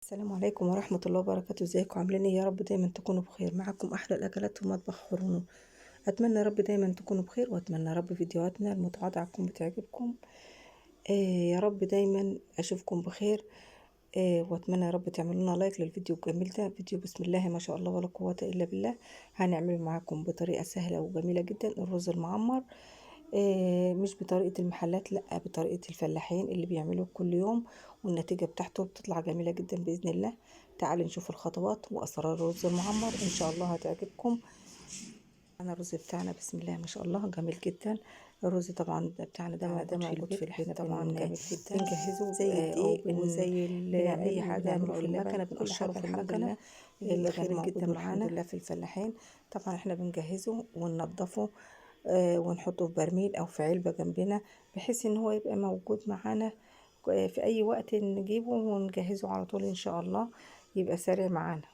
السلام عليكم ورحمة الله وبركاته. ازيكم عاملين ايه؟ يا رب دايما تكونوا بخير. معكم احلى الاكلات في مطبخ خرونو. اتمنى يا رب دايما تكونوا بخير، واتمنى يا رب فيديوهاتنا المتواضعة تكون بتعجبكم. يا رب دايما اشوفكم بخير. واتمنى يا رب تعملوا لنا لايك للفيديو الجميل ده. فيديو بسم الله ما شاء الله ولا قوة الا بالله. هنعمله معاكم بطريقة سهلة وجميلة جدا، الرز المعمر. مش بطريقة المحلات، لا بطريقة الفلاحين اللي بيعملوه كل يوم، والنتيجة بتاعته بتطلع جميلة جدا بإذن الله. تعالوا نشوف الخطوات وأسرار الرز المعمر، إن شاء الله هتعجبكم. أنا الرز بتاعنا بسم الله ما شاء الله جميل جدا. الرز طبعا بتاعنا ده موجود في البيت، طبعا جميل جدا. بنجهزه زي الدقيق وزي أي حاجة، بنعمله في المكنة، بنقشره في المكنة. الخير جدا الحمد لله في الفلاحين. طبعا احنا بنجهزه وننضفه، ونحطه في برميل او في علبة جنبنا، بحيث ان هو يبقى موجود معانا في اي وقت نجيبه ونجهزه على طول ان شاء الله، يبقى سريع معانا.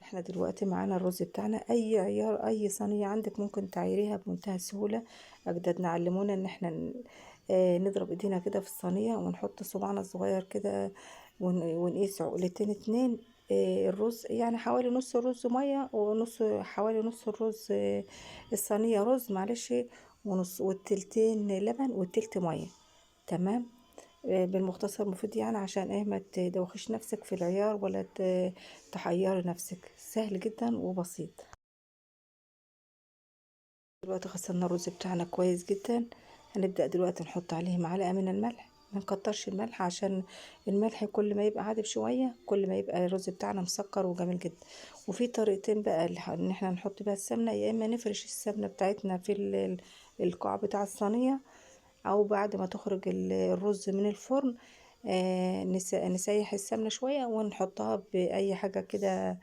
احنا دلوقتي معانا الرز بتاعنا، اي عيار اي صينية عندك ممكن تعيريها بمنتهى السهولة. اجدادنا علمونا ان احنا نضرب ايدينا كده في الصينية ونحط صباعنا الصغير كده، ونقيس عقلتين اتنين. الرز يعني حوالي نص الرز مية، ونص حوالي نص الرز الصينية رز معلش، ونص والتلتين لبن والتلت مية. تمام. بالمختصر مفيد يعني، عشان ايه ما تدوخيش نفسك في العيار ولا تحيري نفسك. سهل جدا وبسيط. دلوقتي غسلنا الرز بتاعنا كويس جدا. هنبدأ دلوقتي نحط عليه معلقة من الملح، ما نكترش الملح، عشان الملح كل ما يبقى عادب شوية كل ما يبقى الرز بتاعنا مسكر وجميل جدا. وفي طريقتين بقى ان احنا نحط بيها السمنة، يا اما نفرش السمنة بتاعتنا في القاع بتاع الصينية، او بعد ما تخرج الرز من الفرن نسيح السمنة شوية ونحطها بأي حاجة كده،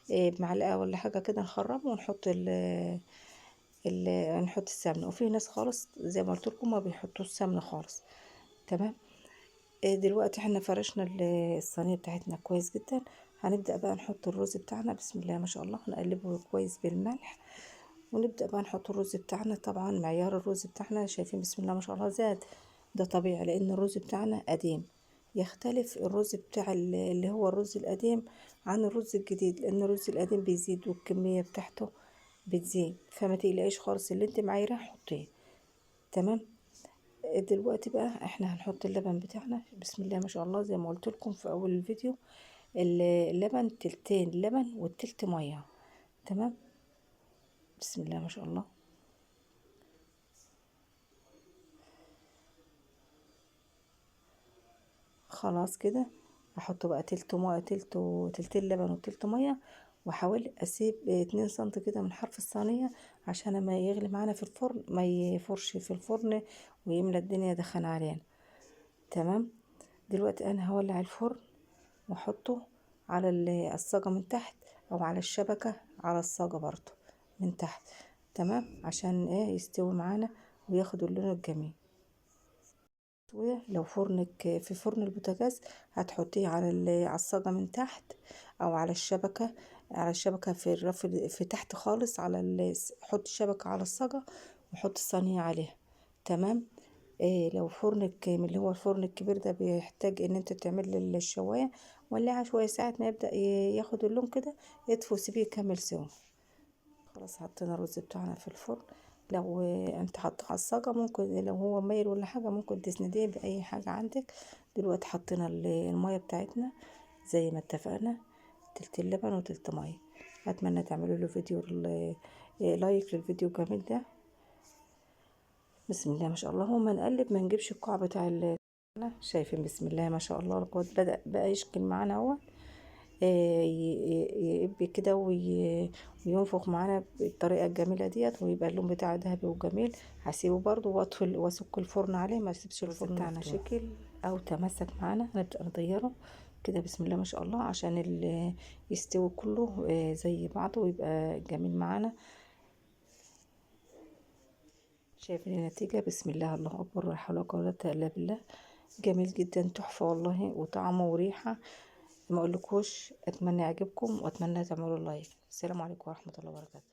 بمعلقة ولا حاجة كده، نخرمه ونحط نحط السمنة. وفي ناس خالص زي ما قلت لكم ما بيحطوش سمنة خالص. تمام. دلوقتي احنا فرشنا الصينية بتاعتنا كويس جدا. هنبدأ بقى نحط الرز بتاعنا بسم الله ما شاء الله، نقلبه كويس بالملح، ونبدأ بقى نحط الرز بتاعنا. طبعا معيار الرز بتاعنا شايفين بسم الله ما شاء الله زاد، ده طبيعي لأن الرز بتاعنا قديم. يختلف الرز بتاع اللي هو الرز القديم عن الرز الجديد، لأن الرز القديم بيزيد والكمية بتاعته بتزيد، فما تقلقيش خالص اللي انت معايره حطيه. تمام. دلوقتي بقى احنا هنحط اللبن بتاعنا بسم الله ما شاء الله، زي ما قلت لكم في اول الفيديو، اللبن تلتين لبن والتلت ميه. تمام. بسم الله ما شاء الله. خلاص كده. هحط بقى تلت ميه، تلتين لبن وتلت ميه، واحاول اسيب 2 سنتي كده من حرف الصينيه، عشان ما يغلي معانا في الفرن ما يفرش في الفرن ويملى الدنيا دخن علينا. تمام. دلوقتي انا هولع الفرن واحطه على الصاجة من تحت، او على الشبكة على الصاجة برضو من تحت. تمام. عشان ايه يستوي معانا وياخد اللون الجميل. لو فرنك في فرن البوتاجاز هتحطيه على الصاجة من تحت، او على الشبكة، على الشبكة في الرف في تحت خالص على حط الشبكة على الصاجة وحط الصينية عليها. تمام. لو فرنك من اللي هو الفرن الكبير ده بيحتاج ان انت تعمل الشواية، ولعها شوية ساعة ما يبدأ ياخد اللون كده، اطفي وسيبيه يكمل سوا. خلاص حطينا الرز بتاعنا في الفرن. لو انت حاطه على الصاجة، ممكن لو هو مايل ولا حاجة ممكن تسنديه بأي حاجة عندك. دلوقتي حطينا المية بتاعتنا زي ما اتفقنا، تلت اللبن وتلت مية. اتمنى تعملوا له فيديو لايك للفيديو الجميل ده. بسم الله ما شاء الله. هو ما نقلب ما نجيبش القاع بتاع شايفين بسم الله ما شاء الله القوات بدأ بقى يشكل معانا اهو، يبي كده وينفخ معانا بالطريقه الجميله ديت، ويبقى اللون بتاعه ذهبي وجميل. هسيبه برضو واطفي واسك الفرن عليه، ما اسيبش الفرن بتاعنا شكل او تمسك معانا. هنبدا نطيره كده بسم الله ما شاء الله، عشان يستوي كله زي بعضه ويبقى جميل معانا. شايفين النتيجة بسم الله الله أكبر ولا حول ولا قوة إلا بالله. جميل جدا تحفة والله، وطعمه وريحة ما أقولكوش. أتمنى يعجبكم وأتمنى تعملوا لايك. السلام عليكم ورحمة الله وبركاته.